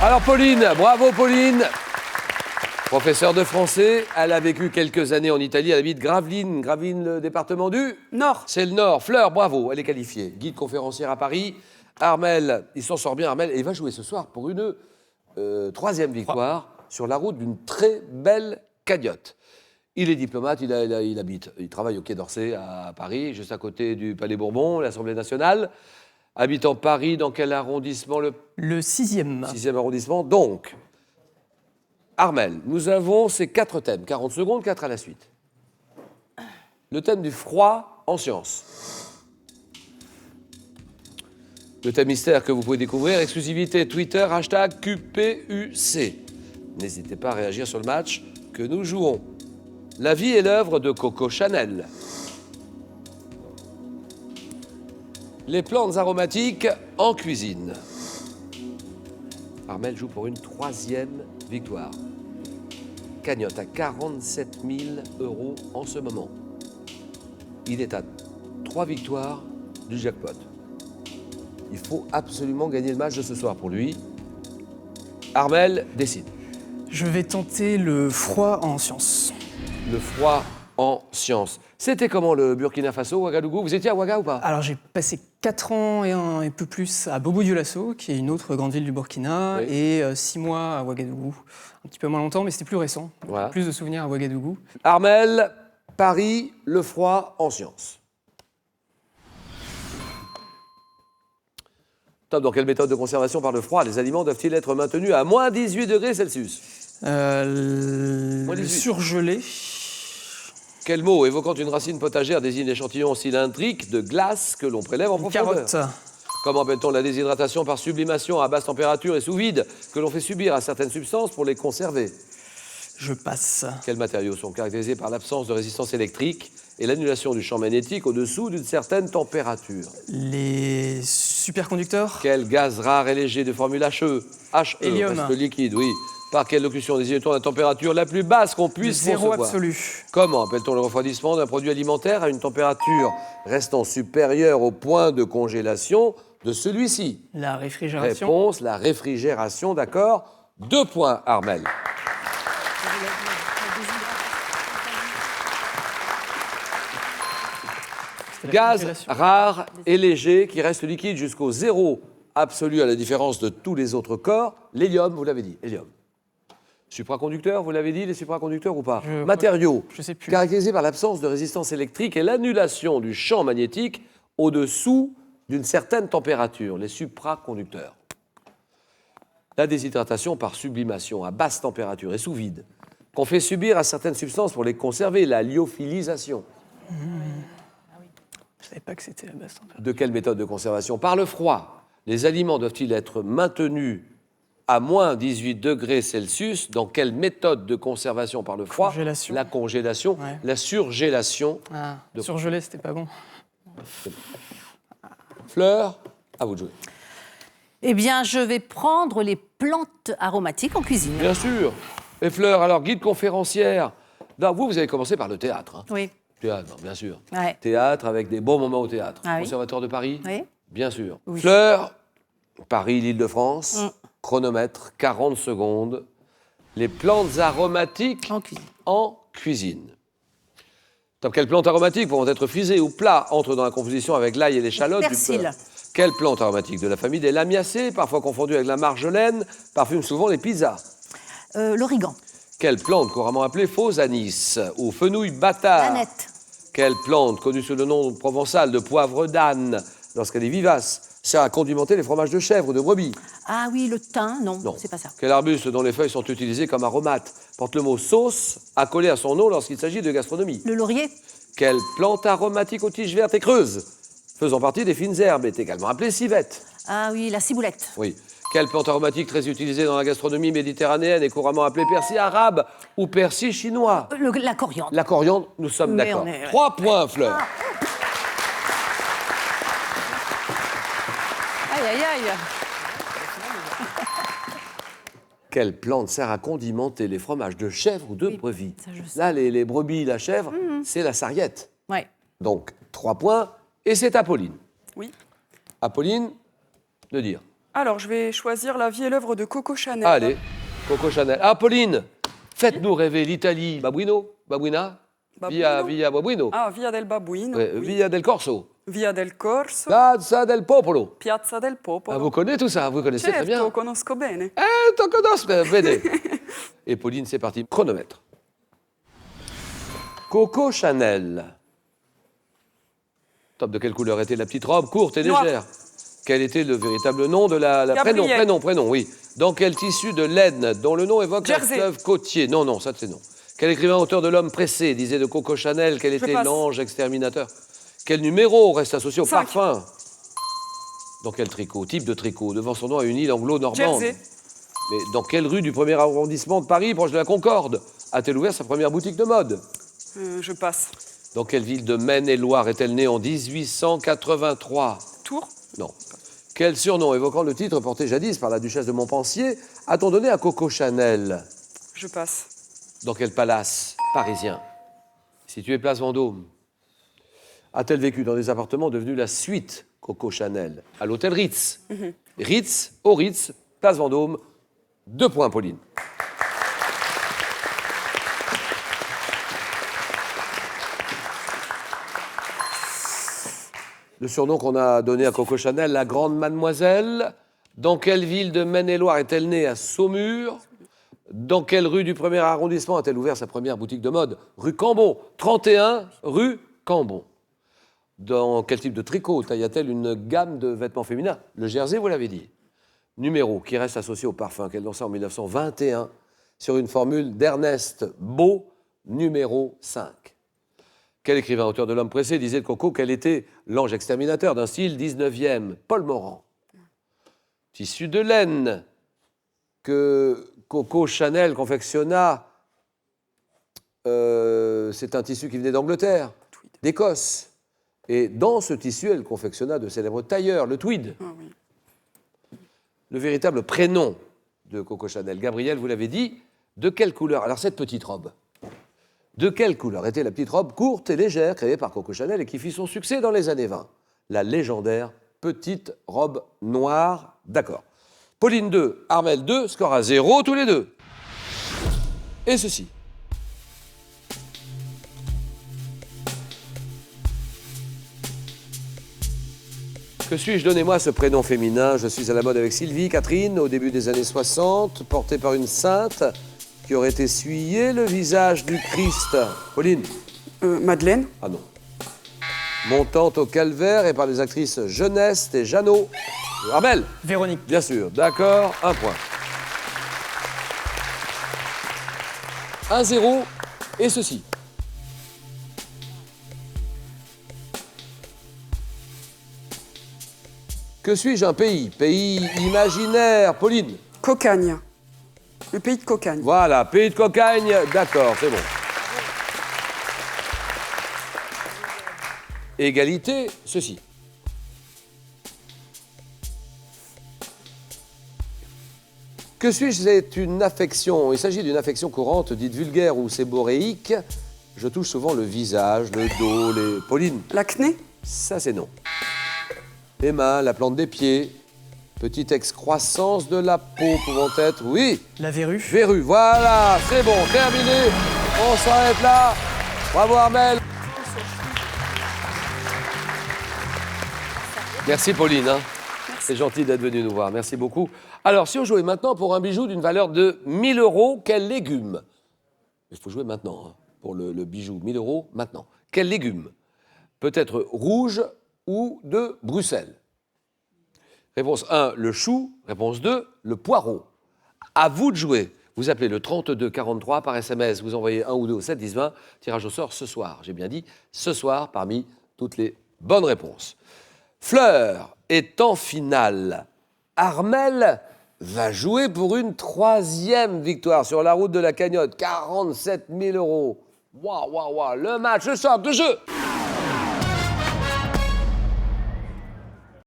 Alors Pauline, bravo Pauline. Professeure de français, elle a vécu quelques années en Italie, elle habite Gravelines. Gravelines, le département du Nord. C'est le Nord. Fleur, bravo, elle est qualifiée. Guide conférencière à Paris. Armel, il s'en sort bien, Armel, et il va jouer ce soir pour une troisième victoire sur la route d'une très belle cagnotte. Il est diplomate, il travaille au Quai d'Orsay à Paris, juste à côté du Palais Bourbon, l'Assemblée nationale. Habite en Paris, dans quel arrondissement? Le 6e. 6e arrondissement. Donc, Armel, nous avons ces 4 thèmes, 40 secondes, 4 à la suite. Le thème du froid en sciences. Le thème mystère que vous pouvez découvrir, exclusivité Twitter, hashtag QPUC. N'hésitez pas à réagir sur le match que nous jouons. La vie et l'œuvre de Coco Chanel. Les plantes aromatiques en cuisine. Armel joue pour une troisième victoire. Cagnotte à 47 000 € en ce moment. Il est à 3 victoires du jackpot. Il faut absolument gagner le match de ce soir pour lui. Armel décide. Je vais tenter le froid en sciences. Le froid en sciences. C'était comment le Burkina Faso, Ouagadougou? Vous étiez à Ouaga ou pas? Alors j'ai passé 4 ans et un peu plus à Bobo-Dioulasso, qui est une autre grande ville du Burkina, Oui. et 6 mois à Ouagadougou. Un petit peu moins longtemps, mais c'était plus récent. Voilà. Plus de souvenirs à Ouagadougou. Armel, Paris, le froid en sciences. Top, dans quelle méthode de conservation par le froid les aliments doivent-ils être maintenus à moins 18 degrés Celsius? Le 18. surgelé. Quel mot évoquant une racine potagère désigne l'échantillon cylindrique de glace que l'on prélève en profondeur? Carotte. Comment appelle-t-on la déshydratation par sublimation à basse température et sous vide que l'on fait subir à certaines substances pour les conserver? Je passe. Quels matériaux sont caractérisés par l'absence de résistance électrique et l'annulation du champ magnétique au-dessous d'une certaine température? Les superconducteurs. Quel gaz rare et léger de formule HE? Hélium. Reste liquide, oui. Par quelle locution désigne-t-on la température la plus basse qu'on puisse Zéro concevoir? absolu. Comment appelle-t-on le refroidissement d'un produit alimentaire à une température restant supérieure au point de congélation de celui-ci? La réfrigération. Réponse, la réfrigération, d'accord. 2 points, Armel. C'était la Gaz congélation. rare et léger qui reste liquide jusqu'au zéro absolu à la différence de tous les autres corps. L'hélium, vous l'avez dit, hélium. Supraconducteur, vous l'avez dit, les supraconducteurs ou pas? Matériaux, je sais plus. caractérisés par l'absence de résistance électrique et l'annulation du champ magnétique au-dessous d'une certaine température, les supraconducteurs. La déshydratation par sublimation à basse température et sous vide, qu'on fait subir à certaines substances pour les conserver, la lyophilisation. Je ne savais pas que c'était la basse température. De quelle méthode de conservation? Par le froid. Les aliments doivent-ils être maintenus à moins 18 degrés Celsius? Dans quelle méthode de conservation par le froid? Congélation. La congélation, Ouais. la surgélation. Ah, De- surgelé, c'était pas bon. Fleur, à vous de jouer. Eh bien, je vais prendre les plantes aromatiques en cuisine. Bien sûr. Et Fleur, alors guide conférencière. Non, vous avez commencé par le théâtre. Hein. Oui. Théâtre, non, bien sûr. Ouais. Théâtre avec des bons moments au théâtre. Ah oui. Conservatoire de Paris? Oui. Bien sûr. Oui. Fleur, Paris, l'Île-de-France. Mm. Chronomètre, 40 secondes. Les plantes aromatiques En cuisine. en cuisine. Top, quelles plantes aromatiques pouvant être frisées ou plats entrent dans la composition avec l'ail et l'échalote du Persil. beurre? Quelle plante aromatique de la famille des lamiacées, parfois confondue avec la marjolaine, parfume souvent les pizzas? L'origan. Quelle plante couramment appelée faux anis ou fenouil bâtard? L'aneth. Quelle plante, connue sous le nom provençal de poivre d'âne, lorsqu'elle est vivace, sert à condimenter les fromages de chèvre ou de brebis? Ah oui, le thym. Non, Non. c'est pas ça. Quel arbuste dont les feuilles sont utilisées comme aromates porte le mot sauce accolé à son nom lorsqu'il s'agit de gastronomie? Le laurier. Quelle plante aromatique aux tiges vertes et creuses, faisant partie des fines herbes, est également appelée civette? Ah oui, la ciboulette. Oui. Quelle plante aromatique très utilisée dans la gastronomie méditerranéenne est couramment appelée persil arabe ou persil chinois? La coriandre. La coriandre, nous sommes Mais d'accord. on est- 3 points, Fleur. Aïe, aïe, aïe. Quelle plante sert à condimenter les fromages de chèvre ou de Oui, brebis? ça, je sais. Là, les brebis, la chèvre, c'est la sarriette. Ouais. Donc, 3 points. Et c'est Apolline. Oui. Apolline, de dire. Alors, je vais choisir La vie et l'œuvre de Coco Chanel. Allez, Coco Chanel. Ah, Pauline, faites-nous rêver l'Italie. Babuino, Babuina, Babuino. Via Babuino. Ah, Via del Babuino. Ouais, oui. Via del Corso. Via del Corso. Piazza del Popolo. Piazza del Popolo. Ah, vous connaissez tout ça, vous connaissez très bien. Certo, conosco bene. T'en connais, bene. Et Pauline, c'est parti. Chronomètre. Coco Chanel. Top, de quelle couleur était la petite robe? Courte et Noire. légère. Quel était le véritable nom de la Gabrielle. prénom, oui. Dans quel tissu de laine dont le nom évoque un Jersey. fleuve côtier? Non, ça c'est non. Quel écrivain auteur de L'homme pressé disait de Coco Chanel qu'elle était passe. l'ange exterminateur? Quel numéro reste associé au 5. parfum? Dans quel tricot? Type de tricot? Devant son nom à une île anglo-normande. Jersey. Mais dans quelle rue du 1er arrondissement de Paris, proche de la Concorde, a-t-elle ouvert sa première boutique de mode? Je passe. Dans quelle ville de Maine-et-Loire est-elle née en 1883? Tours. Non. Quel surnom évoquant le titre porté jadis par la duchesse de Montpensier a-t-on donné à Coco Chanel? Je passe. Dans quel palace parisien, situé place Vendôme, a-t-elle vécu dans des appartements devenus la suite Coco Chanel? À l'hôtel Ritz. Ritz, au Ritz, place Vendôme. 2 points, Pauline. Le surnom qu'on a donné à Coco Chanel, la Grande Mademoiselle. Dans quelle ville de Maine-et-Loire est-elle née? À Saumur. Dans quelle rue du 1er arrondissement a-t-elle ouvert sa première boutique de mode? Rue Cambon. 31 rue Cambon. Dans quel type de tricot tailla-t-elle une gamme de vêtements féminins? Le jersey, vous l'avez dit. Numéro qui reste associé au parfum qu'elle lança en 1921 sur une formule d'Ernest Beau, numéro 5. Quel écrivain auteur de L'homme pressé disait de Coco qu'elle était l'ange exterminateur d'un style 19e? Paul Morand. Tissu de laine que Coco Chanel confectionna, c'est un tissu qui venait d'Angleterre, d'Écosse. Et dans ce tissu, elle confectionna de célèbres tailleurs, le tweed. Ah, oui. Le véritable prénom de Coco Chanel, Gabrielle, vous l'avez dit, de quelle couleur? Alors cette petite robe, de quelle couleur était la petite robe courte et légère créée par Coco Chanel et qui fit son succès dans les années 20? La légendaire petite robe noire, d'accord. Pauline 2, Armel 2, score à 0 tous les deux. Et ceci. Que suis-je? Donnez-moi ce prénom féminin. Je suis à la mode avec Sylvie, Catherine, au début des années 60, portée par une sainte qui aurait essuyé le visage du Christ. Pauline? Madeleine. Ah non. Montante au calvaire et par les actrices Jeunesse et Jeannot. Armel? Véronique. Bien sûr. D'accord, 1 point. 1-0. Et ceci. Que suis-je? Un pays? Pays imaginaire. Pauline? Cocagne. Le pays de Cocagne. Voilà, pays de cocagne. D'accord, c'est bon. Égalité, ceci. Que suis-je? C'est une affection. Il s'agit d'une affection courante, dite vulgaire ou séboréique. Je touche souvent le visage, le dos, les... Pauline? L'acné. Ça, c'est non. Les mains, la plante des pieds. Petite excroissance de la peau pouvant être, oui, La verrue. verrue. Voilà, c'est bon, terminé. On s'arrête là. Bravo Armel. Merci Pauline. Hein. C'est gentil d'être venue nous voir. Merci beaucoup. Alors, si on jouait maintenant pour un bijou d'une valeur de 1 000 €, quel légume? Il faut jouer maintenant hein, pour le bijou. 1 000 € maintenant. Quel légume? Peut-être rouge ou de Bruxelles. Réponse 1, le chou. Réponse 2, le poireau. À vous de jouer. Vous appelez le 32 43 par SMS. Vous envoyez 1 ou 2 au 7 10 20. Tirage au sort ce soir. J'ai bien dit ce soir parmi toutes les bonnes réponses. Fleur est en finale. Armel va jouer pour une 3e victoire sur la route de la cagnotte. 47 000 €. Waouh, waouh, waouh. Le match, le sort de jeu.